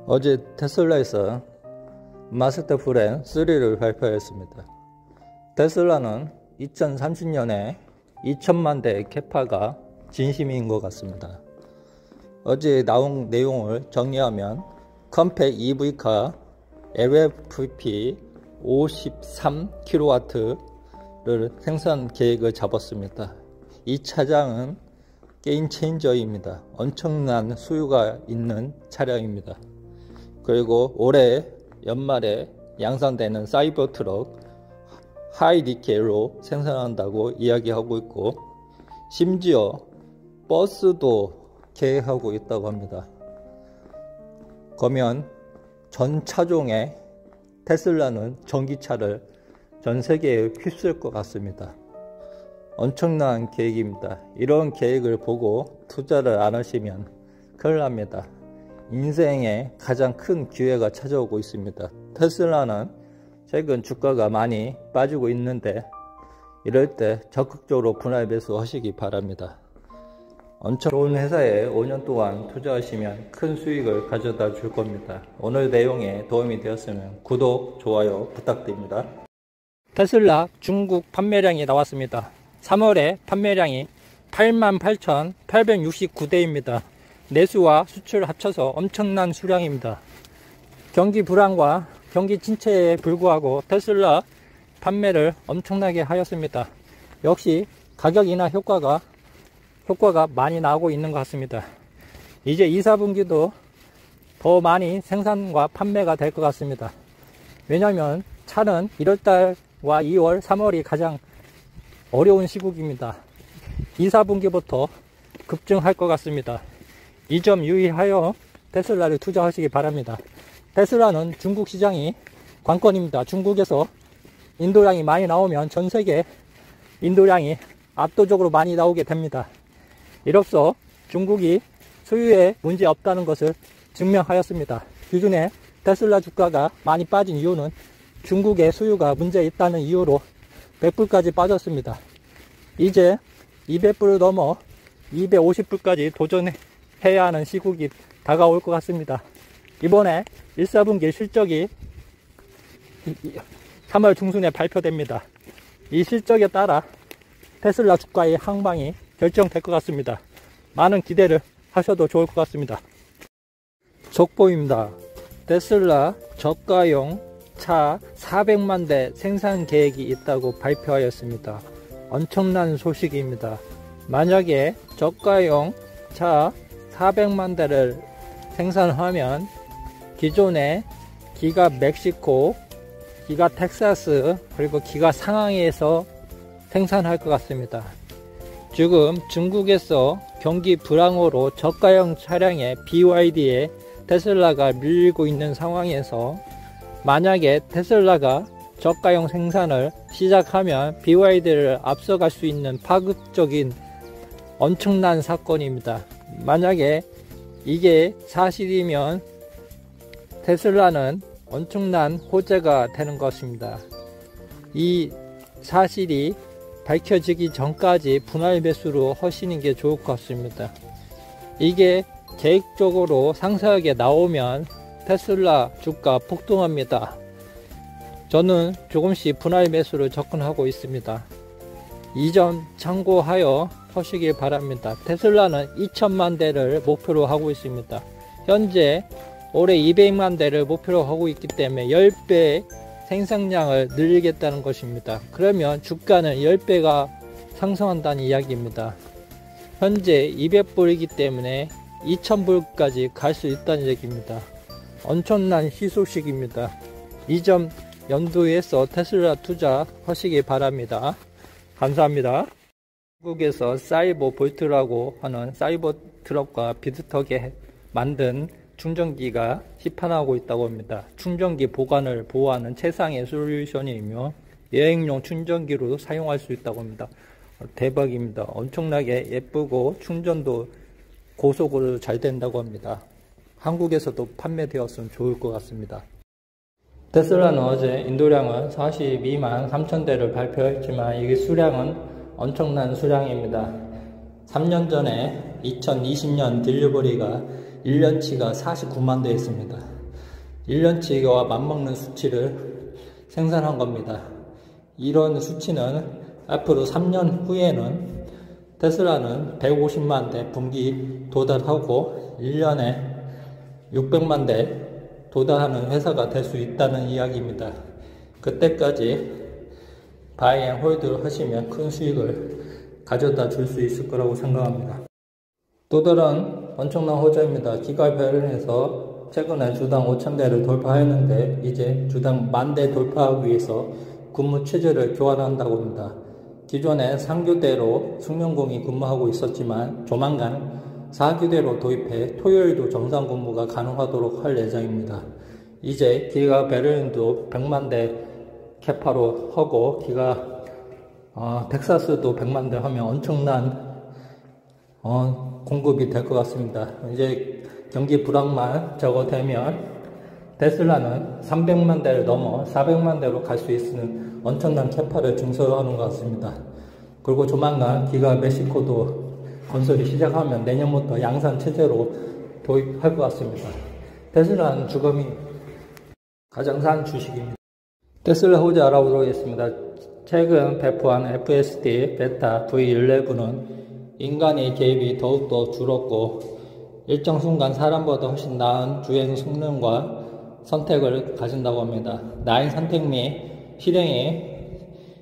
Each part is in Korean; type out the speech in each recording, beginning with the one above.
어제 테슬라에서 마스터 브랜 3를 발표했습니다. 테슬라는 2030년에 2천만 대 캐파가 진심인 것 같습니다. 어제 나온 내용을 정리하면 컴팩 EV카 LFP 53kW를 생산 계획을 잡았습니다. 이 차량은 게임 체인저입니다. 엄청난 수요가 있는 차량입니다. 그리고 올해 연말에 양산되는 사이버 트럭 하이니켈로 생산한다고 이야기하고 있고, 심지어 버스도 계획하고 있다고 합니다. 그러면 전 차종에 테슬라는 전기차를 전 세계에 휩쓸 것 같습니다. 엄청난 계획입니다. 이런 계획을 보고 투자를 안 하시면 큰일 납니다. 인생에 가장 큰 기회가 찾아오고 있습니다. 테슬라는 최근 주가가 많이 빠지고 있는데, 이럴 때 적극적으로 분할 매수 하시기 바랍니다. 엄청 좋은 회사에 5년 동안 투자하시면 큰 수익을 가져다 줄 겁니다. 오늘 내용에 도움이 되었으면 구독, 좋아요 부탁드립니다. 테슬라 중국 판매량이 나왔습니다. 3월에 판매량이 88,869대입니다. 내수와 수출 합쳐서 엄청난 수량입니다. 경기 불황과 경기 침체에 불구하고 테슬라 판매를 엄청나게 하였습니다. 역시 가격이나 효과가 많이 나오고 있는 것 같습니다. 이제 2, 4분기도 더 많이 생산과 판매가 될 것 같습니다. 왜냐하면 차는 1월달과 2월, 3월이 가장 어려운 시국입니다. 2, 4분기부터 급증할 것 같습니다. 이 점 유의하여 테슬라를 투자하시기 바랍니다. 테슬라는 중국 시장이 관건입니다. 중국에서 인도량이 많이 나오면 전 세계 인도량이 압도적으로 많이 나오게 됩니다. 이로써 중국이 수요에 문제 없다는 것을 증명하였습니다. 기존에 테슬라 주가가 많이 빠진 이유는 중국의 수요가 문제 있다는 이유로 100불까지 빠졌습니다. 이제 200불을 넘어 250불까지 도전해야 하는 시국이 다가올 것 같습니다. 이번에 1, 4분기 실적이 3월 중순에 발표됩니다. 이 실적에 따라 테슬라 주가의 항방이 결정될 것 같습니다. 많은 기대를 하셔도 좋을 것 같습니다. 속보입니다. 테슬라 저가용 차 400만 대 생산 계획이 있다고 발표하였습니다. 엄청난 소식입니다. 만약에 저가용 차 400만 대를 생산하면 기존의 기가 멕시코, 기가 텍사스, 그리고 기가 상하이에서 생산할 것 같습니다. 지금 중국에서 경기 불황으로 저가형 차량의 BYD에 테슬라가 밀리고 있는 상황에서, 만약에 테슬라가 저가형 생산을 시작하면 BYD를 앞서갈 수 있는 파급적인 엄청난 사건입니다. 만약에 이게 사실이면 테슬라는 엄청난 호재가 되는 것입니다. 이 사실이 밝혀지기 전까지 분할 매수로 하시는 게 좋을 것 같습니다. 이게 계획적으로 상세하게 나오면 테슬라 주가 폭등합니다. 저는 조금씩 분할 매수를 접근하고 있습니다. 이 점 참고하여 하시길 바랍니다. 테슬라는 2천만 대를 목표로 하고 있습니다. 현재 올해 200만 대를 목표로 하고 있기 때문에 10배 생산량을 늘리겠다는 것입니다. 그러면 주가는 10배가 상승한다는 이야기입니다. 현재 200불이기 때문에 2000불까지 갈 수 있다는 얘기입니다. 엄청난 희소식입니다. 이 점 염두에서 테슬라 투자하시기 바랍니다. 감사합니다. 한국에서 사이버 볼트라고 하는 사이버 트럭과 비슷하게 만든 충전기가 시판하고 있다고 합니다. 충전기 보관을 보호하는 최상의 솔루션이며 여행용 충전기로 사용할 수 있다고 합니다. 대박입니다. 엄청나게 예쁘고 충전도 고속으로 잘 된다고 합니다. 한국에서도 판매되었으면 좋을 것 같습니다. 테슬라는 어제 인도량은 42만 3천 대를 발표했지만 이 수량은 엄청난 수량입니다. 3년 전에 2020년 딜리버리가 1년치가 49만 대였습니다. 1년치와 맞먹는 수치를 생산한 겁니다. 이런 수치는 앞으로 3년 후에는 테슬라는 150만 대 분기 도달하고 1년에 600만 대 도달하는 회사가 될 수 있다는 이야기입니다. 그때까지 바이 앤 홀드를 하시면 큰 수익을 가져다 줄 수 있을 거라고 생각합니다. 또 다른 엄청난 호재입니다. 기가 베를린에서 최근에 주당 5,000대를 돌파했는데 이제 주당 10,000대 돌파하기 위해서 근무 체제를 교환한다고 합니다. 기존에 3교대로 숙련공이 근무하고 있었지만 조만간 4교대로 도입해 토요일도 정상 근무가 가능하도록 할 예정입니다. 이제 기가 베를린도 100만 대 캐파로 하고 텍사스도 100만 대 하면 엄청난 공급이 될 것 같습니다. 이제 경기 불황만 적어되면 테슬라는 300만 대를 넘어 400만 대로 갈 수 있는 엄청난 캐파를 증설하는 것 같습니다. 그리고 조만간 기가 멕시코도 건설이 시작하면 내년부터 양산 체제로 도입할 것 같습니다. 테슬라는 주검이 가장 싼 주식입니다. 테슬라 호재 알아보도록 하겠습니다. 최근 배포한 FSD 베타 V11은 인간의 개입이 더욱더 줄었고 일정 순간 사람보다 훨씬 나은 주행 성능과 선택을 가진다고 합니다. 나인 선택 및 실행이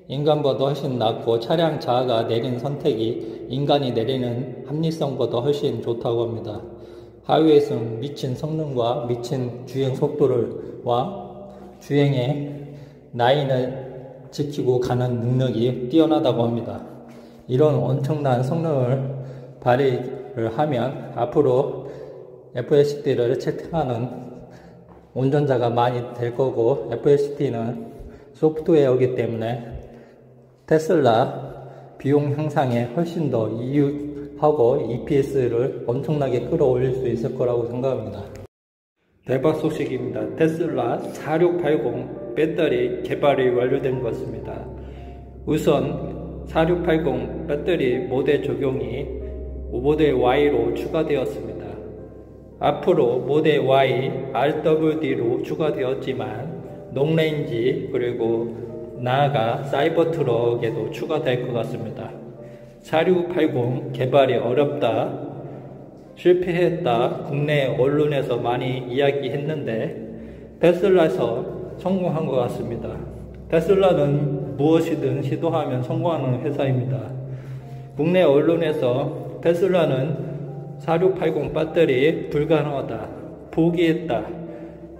인간보다 훨씬 낫고 차량 자아가 내리는 선택이 인간이 내리는 합리성보다 훨씬 좋다고 합니다. 하위에서는 미친 성능과 미친 주행 속도와 주행의 라인을 지키고 가는 능력이 뛰어나다고 합니다. 이런 엄청난 성능을 발휘를 하면 앞으로 FSD를 채택하는 운전자가 많이 될 거고 FSD는 소프트웨어이기 때문에 테슬라 비용 향상에 훨씬 더 이익하고 EPS를 엄청나게 끌어올릴 수 있을 거라고 생각합니다. 대박 소식입니다. 테슬라 4680 배터리 개발이 완료된 것 같습니다. 우선 4680 배터리 모델 적용이 모델 Y로 추가되었습니다. 앞으로 모델 Y, RWD로 추가되었지만 롱레인지 그리고 나아가 사이버 트럭에도 추가될 것 같습니다. 4680 개발이 어렵다, 실패했다 국내 언론에서 많이 이야기했는데 테슬라에서 성공한 것 같습니다. 테슬라는 무엇이든 시도하면 성공하는 회사입니다. 국내 언론에서 테슬라는 4680 배터리 불가능하다, 포기했다,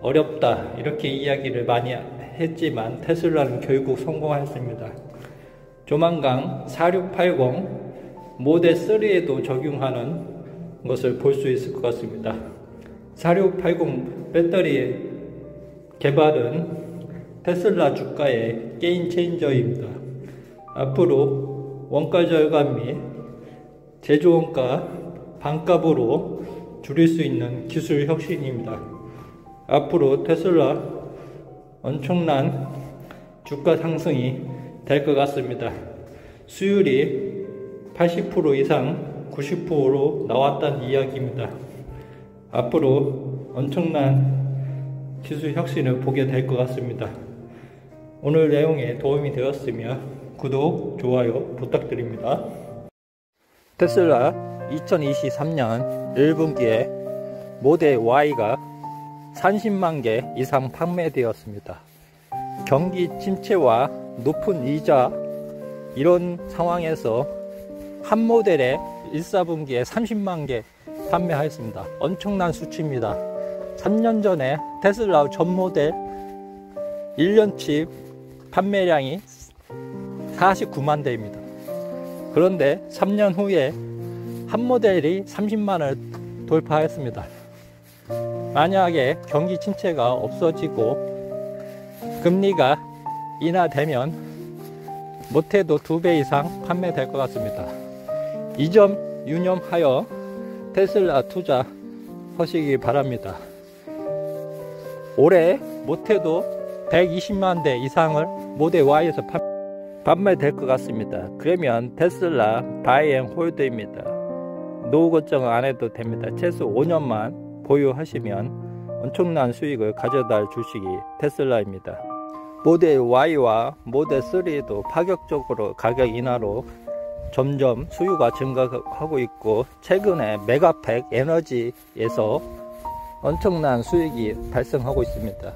어렵다 이렇게 이야기를 많이 했지만 테슬라는 결국 성공했습니다. 조만간 4680 모델 3에도 적용하는 것을 볼 수 있을 것 같습니다. 4680 배터리 개발은 테슬라 주가의 게임 체인저입니다. 앞으로 원가 절감 및 제조원가 반값으로 줄일 수 있는 기술 혁신입니다. 앞으로 테슬라 엄청난 주가 상승이 될 것 같습니다. 수율이 80% 이상 90%로 나왔다는 이야기입니다. 앞으로 엄청난 기술 혁신을 보게 될 것 같습니다. 오늘 내용에 도움이 되었으면 구독, 좋아요 부탁드립니다. 테슬라 2023년 1분기에 모델 Y가 30만 개 이상 판매되었습니다. 경기 침체와 높은 이자 이런 상황에서 한 모델에 1, 4분기에 30만 개 판매하였습니다. 엄청난 수치입니다. 3년 전에 테슬라 전 모델 1년치 판매량이 49만 대입니다. 그런데 3년 후에 한 모델이 30만을 돌파했습니다. 만약에 경기 침체가 없어지고 금리가 인하되면 못해도 2배 이상 판매될 것 같습니다. 이 점 유념하여 테슬라 투자하시기 바랍니다. 올해 못해도 120만 대 이상을 모델 Y에서 판매될 것 같습니다. 그러면 테슬라 바이 앤 홀드입니다. 노후 걱정 안 해도 됩니다. 최소 5년만 보유하시면 엄청난 수익을 가져다 주시기 테슬라입니다. 모델 Y와 모델 3도 파격적으로 가격 인하로 점점 수요가 증가하고 있고, 최근에 메가팩 에너지에서 엄청난 수익이 발생하고 있습니다.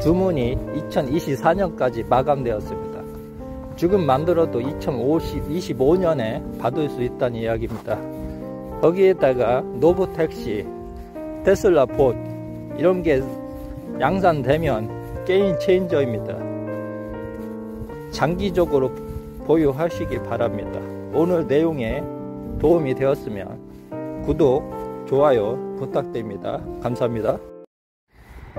주문이 2024년까지 마감되었습니다. 지금 만들어도 2025년에 받을 수 있다는 이야기입니다. 거기에다가 노브택시, 테슬라 봇 이런 게 양산되면 게임 체인저입니다. 장기적으로 보유하시기 바랍니다. 오늘 내용에 도움이 되었으면 구독, 좋아요 부탁드립니다. 감사합니다.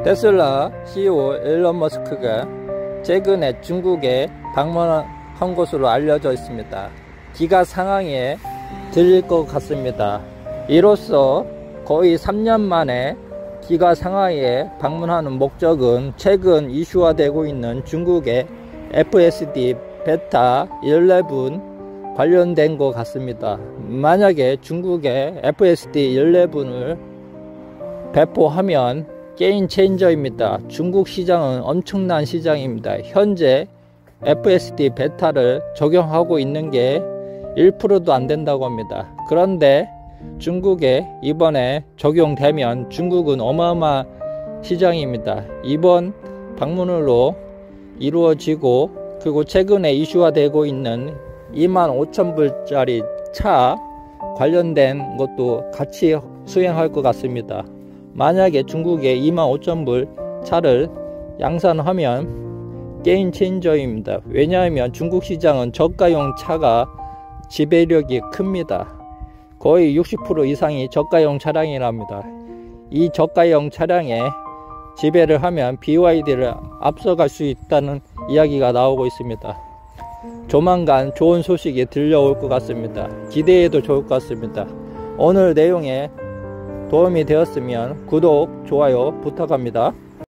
테슬라 CEO 일론 머스크가 최근에 중국에 방문한 것으로 알려져 있습니다. 기가 상황에 들릴 것 같습니다. 이로써 거의 3년 만에 기가 상하이에 방문하는 목적은 최근 이슈화되고 있는 중국의 FSD 베타 11 관련된 것 같습니다. 만약에 중국의 FSD 11을 배포하면 게임 체인저입니다. 중국 시장은 엄청난 시장입니다. 현재 FSD 베타를 적용하고 있는 게 1%도 안 된다고 합니다. 그런데 중국에 이번에 적용되면 중국은 어마어마한 시장입니다. 이번 방문으로 이루어지고, 그리고 최근에 이슈화되고 있는 25,000불짜리 차 관련된 것도 같이 수행할 것 같습니다. 만약에 중국에 25,000불 차를 양산하면 게임 체인저입니다. 왜냐하면 중국 시장은 저가용 차가 지배력이 큽니다. 거의 60% 이상이 저가용 차량이랍니다. 이 저가용 차량에 지배를 하면 BYD를 앞서갈 수 있다는 이야기가 나오고 있습니다. 조만간 좋은 소식이 들려올 것 같습니다. 기대해도 좋을 것 같습니다. 오늘 내용에 도움이 되었으면 구독, 좋아요 부탁합니다.